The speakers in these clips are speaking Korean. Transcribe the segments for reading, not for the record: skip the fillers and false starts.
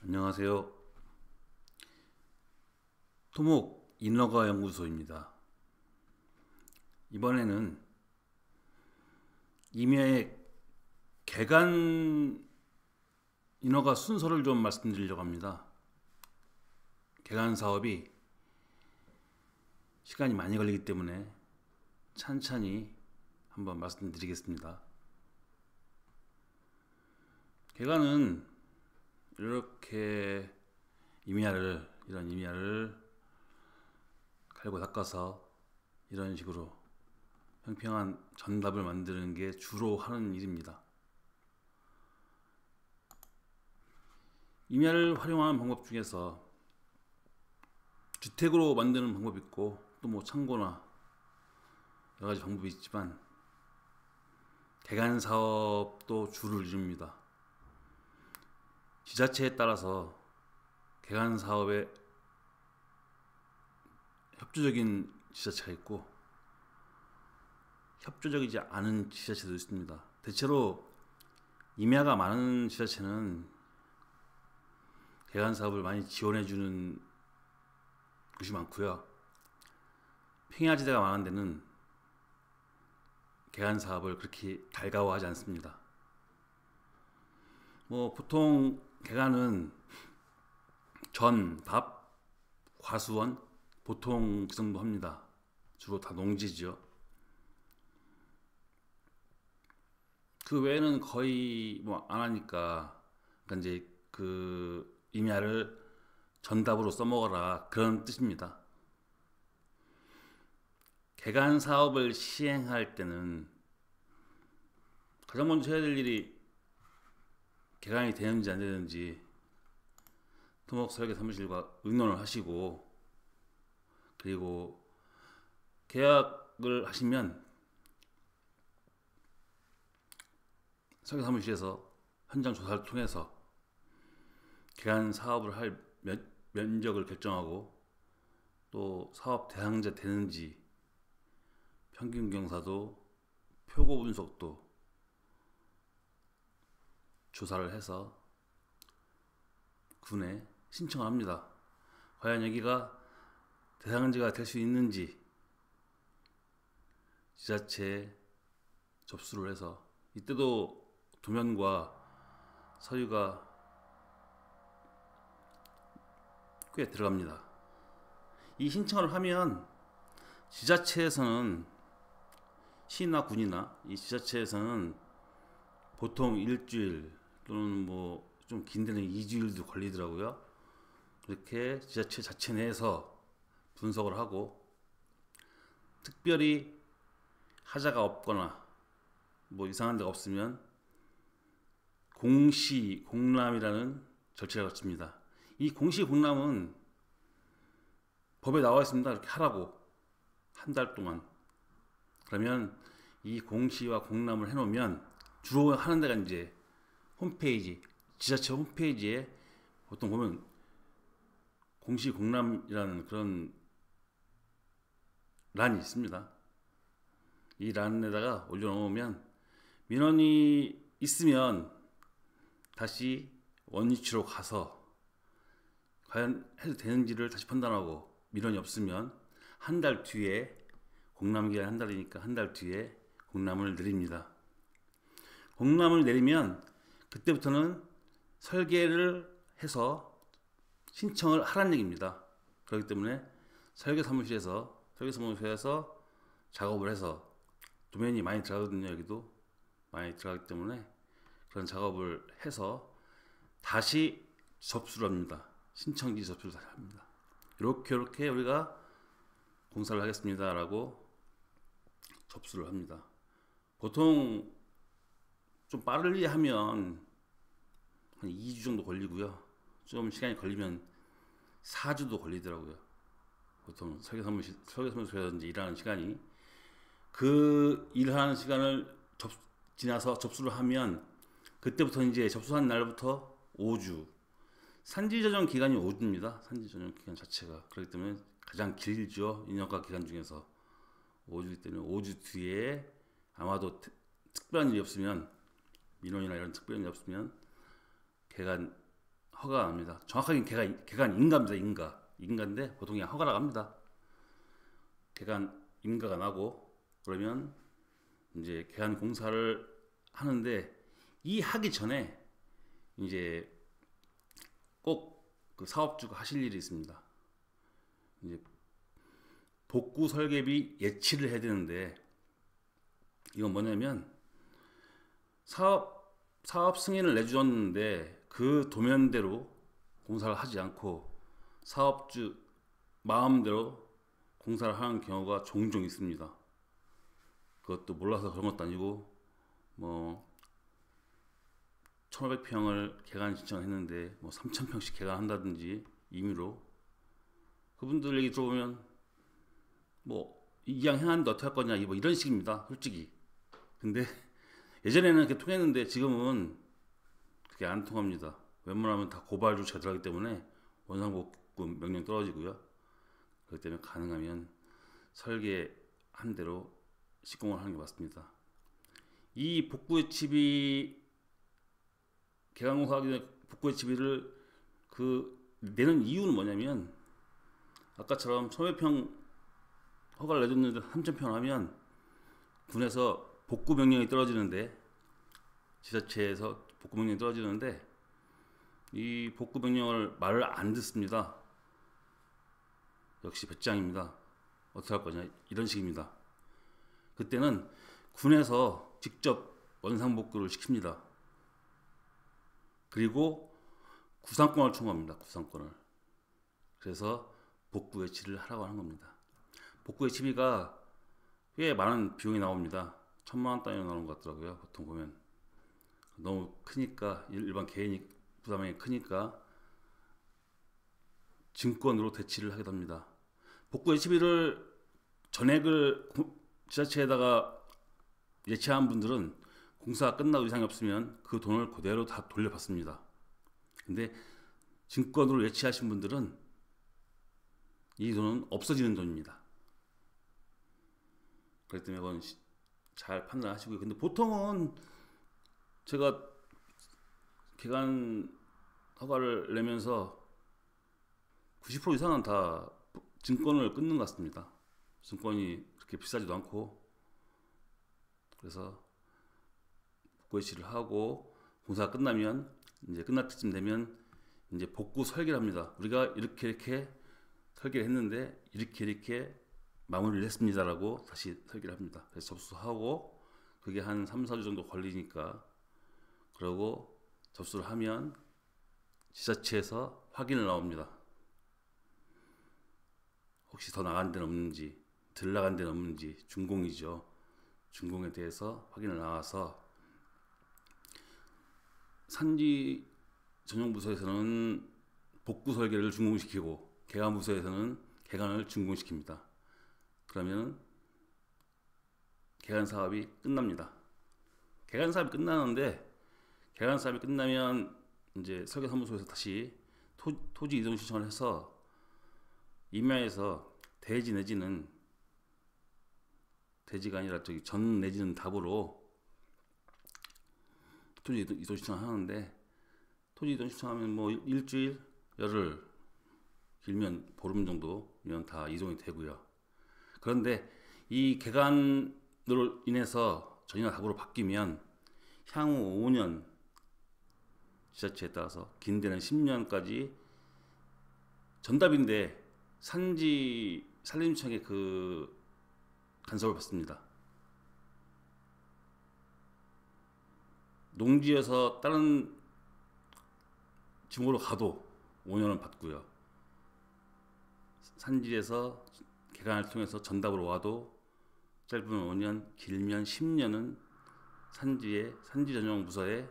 안녕하세요. 토목 인허가 연구소입니다. 이번에는 임야의 개간 인허가 순서를 좀 말씀드리려고 합니다. 개간 사업이 시간이 많이 걸리기 때문에 찬찬히 한번 말씀드리겠습니다. 개간은 이렇게 이런 임야를 갈고 닦아서 이런 식으로 평평한 전답을 만드는 게 주로 하는 일입니다. 임야를 활용하는 방법 중에서 주택으로 만드는 방법이 있고 또 뭐 창고나 여러 가지 방법이 있지만 개간 사업도 주를 이룹니다. 지자체에 따라서 개간 사업에 협조적인 지자체가 있고 협조적이지 않은 지자체도 있습니다. 대체로 임야가 많은 지자체는 개간 사업을 많이 지원해주는 곳이 많고요. 평야지대가 많은 데는 개간 사업을 그렇게 달가워하지 않습니다. 보통 개간은 전, 답, 과수원 보통 그 정도 합니다. 주로 다 농지죠. 그 외에는 거의 안 하니까, 그러니까 이제 그 임야를 전답으로 써먹어라 그런 뜻입니다. 개간 사업을 시행할 때는 가장 먼저 해야 될 일이 개간이 되는지 안 되는지 토목 설계 사무실과 의논을 하시고, 그리고 계약을 하시면 설계 사무실에서 현장 조사를 통해서 개간 사업을 할 면적을 결정하고 또 사업 대상자 되는지 평균 경사도 표고 분석도 조사를 해서 군에 신청을 합니다. 과연 여기가 대상지가 될 수 있는지 지자체에 접수를 해서, 이때도 도면과 서류가 꽤 들어갑니다. 이 신청을 하면 지자체에서는, 시나 군이나 이 지자체에서는 보통 일주일 또는 좀 긴 데는 2주일도 걸리더라고요. 이렇게 지자체 자체 내에서 분석을 하고, 특별히 하자가 없거나 이상한 데가 없으면 공시 공람이라는 절차를 거칩니다. 이 공시 공람은 법에 나와 있습니다. 이렇게 하라고 한 달 동안. 그러면 이 공시와 공람을 해놓으면 주로 하는 데가 이제 홈페이지, 지자체 홈페이지에 보통 보면 공시 공람이라는 그런 란이 있습니다. 이 란에다가 올려놓으면 민원이 있으면 다시 원위치로 가서 과연 해도 되는지를 다시 판단하고, 민원이 없으면 한 달 뒤에, 공람기간 한 달이니까 한 달 뒤에 공람을 내립니다. 공람을 내리면 그때부터는 설계를 해서 신청을 하라는 얘기입니다. 그렇기 때문에 설계사무소에서 작업을 해서, 도면이 많이 들어가거든요. 여기도 많이 들어가기 때문에 그런 작업을 해서 다시 접수를 합니다. 신청지 접수를 다시 합니다. 이렇게 우리가 공사를 하겠습니다 라고 접수를 합니다. 보통 좀 빠르게 하면 한 2주 정도 걸리고요. 좀 시간이 걸리면 4주도 걸리더라고요. 보통 설계사무소에서 일하는 시간이, 그 일하는 시간을 지나서 접수를 하면 그때부터 이제 접수한 날부터 5주, 산지 조정 기간이 5주입니다. 산지 조정 기간 자체가. 그렇기 때문에 가장 길죠. 인허가 기간 중에서 5주이기 때문에 5주 뒤에 아마도 특별한 일이 없으면, 민원이나 이런 특별한 일이 없으면 개간 허가가 납니다. 정확하게 개간 인가입니다. 인가인데 보통 그냥 허가라고 합니다. 개간 인가가 나고 그러면 이제 개간 공사를 하는데 이 하기 전에 이제 꼭 그 사업주가 하실 일이 있습니다. 이제 복구 설계비 예치를 해야 되는데 이건 뭐냐면 사업 승인을 내주었는데 그 도면대로 공사를 하지 않고 사업주 마음대로 공사를 하는 경우가 종종 있습니다. 그것도 몰라서 그런 것도 아니고 뭐 1500평을 개간 신청했는데 뭐 3000평씩 개간한다든지 임의로 그분들 얘기 들어보면 뭐 이양 해놨는데 어떻게 할 거냐 뭐 이런 식입니다. 솔직히. 근데 예전에는 그렇게 통했는데 지금은 그게 안 통합니다. 웬만하면 다 고발 조치가 들어가기 때문에 원상복구 명령 떨어지고요. 그렇기 때문에 가능하면 설계한 대로 시공을 하는 게 맞습니다. 이 복구예치비 개간공사하기 전에 복구예치비를 내는 이유는 뭐냐면 아까처럼 1500평 허가를 내줬는데 3000평 하면 군에서 복구 명령이 떨어지는데 지자체에서 복구 명령이 떨어지는데 이 복구 명령을 말을 안 듣습니다. 역시 배짱입니다. 어떻게 할 거냐 이런 식입니다. 그때는 군에서 직접 원상복구를 시킵니다. 그리고 구상권을 청구합니다. 구상권을. 그래서 복구 예치를 하라고 하는 겁니다. 복구 예치비가 꽤 많은 비용이 나옵니다. 1000만 원 단위로 나오는 것 같더라고요. 보통 보면 너무 크니까 일반 개인이 부담이 크니까 증권으로 대치를 하게 됩니다. 복구 예치비를 전액을 지자체에다가 예치한 분들은 공사가 끝나고 이상이 없으면 그 돈을 그대로 다 돌려받습니다. 근데 증권으로 예치하신 분들은 이 돈은 없어지는 돈입니다. 그렇기 때문에 그건 잘 판단하시고요. 근데 보통은 제가 개간 허가를 내면서 90% 이상은 다 증권을 끊는 것 같습니다. 증권이 그렇게 비싸지도 않고 그래서 복구 예치를 하고 공사가 끝나면 이제 끝날 때쯤 되면 이제 복구 설계를 합니다. 우리가 이렇게 설계를 했는데 이렇게 마무리를 했습니다라고 다시 설계를 합니다. 그래서 접수하고 그게 한 3-4주 정도 걸리니까 그러고 접수를 하면 지자체에서 확인을 나옵니다. 혹시 더 나간 데는 없는지 덜 나간 데는 없는지 준공이죠. 준공에 대해서 확인을 나와서 산지 전용부서에서는 복구 설계를 준공시키고 개간부서에서는 개간을 준공시킵니다. 그러면 개간 사업이 끝납니다. 개간 사업이 끝나는데 개간 사업이 끝나면 이제 설계사무소에서 다시 토지 이동 신청을 해서 임야에서 대지 내지는 대지가 아니라 전 내지는 답으로 토지 이동 신청을 하는데 토지 이동 신청하면 뭐 일주일, 열흘, 길면 보름 정도면 다 이동이 되고요. 그런데 이 개간으로 인해서 전이나 답으로 바뀌면 향후 5년 지자체에 따라서 긴 데는 10년까지 전답인데 산지 산림청의 그 간섭을 받습니다. 농지에서 다른 지목으로 가도 5년은 받고요. 산지에서 개간을 통해서 전답으로 와도 짧으면 5년, 길면 10년은 산지 전용 부서에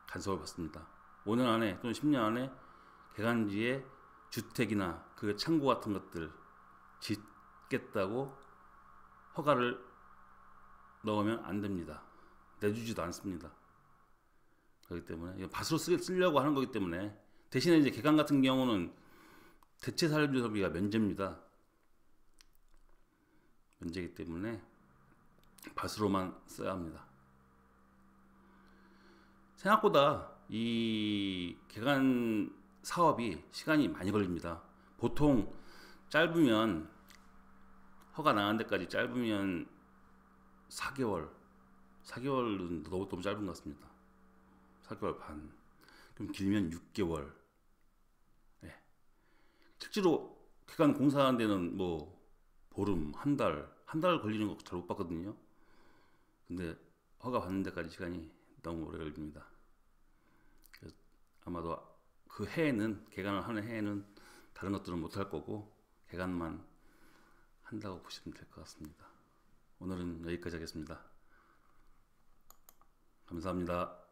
간섭을 받습니다. 5년 안에 또는 10년 안에 개간지에 주택이나 그 창고 같은 것들 짓겠다고 허가를 넣으면 안 됩니다. 내주지도 않습니다. 그렇기 때문에 밭으로 쓰려고 하는 거기 때문에 대신에 이제 개간 같은 경우는 대체 산림조성비가 면제입니다. 면제이기 때문에 밭으로만 써야 합니다. 생각보다 이 개간 사업이 시간이 많이 걸립니다. 보통 짧으면 허가 나는 데까지 짧으면 4개월은 너무 짧은 것 같습니다. 4개월 반. 그럼 길면 6개월. 네. 실제로 객관 공사하는 데는 뭐 보름, 한 달 걸리는 거 잘 못 봤거든요. 근데 허가 받는 데까지 시간이 너무 오래 걸립니다. 그래서 아마도 그 해에는, 개관을 하는 해에는 다른 것들은 못 할 거고 개관만 한다고 보시면 될 것 같습니다. 오늘은 여기까지 하겠습니다. 감사합니다.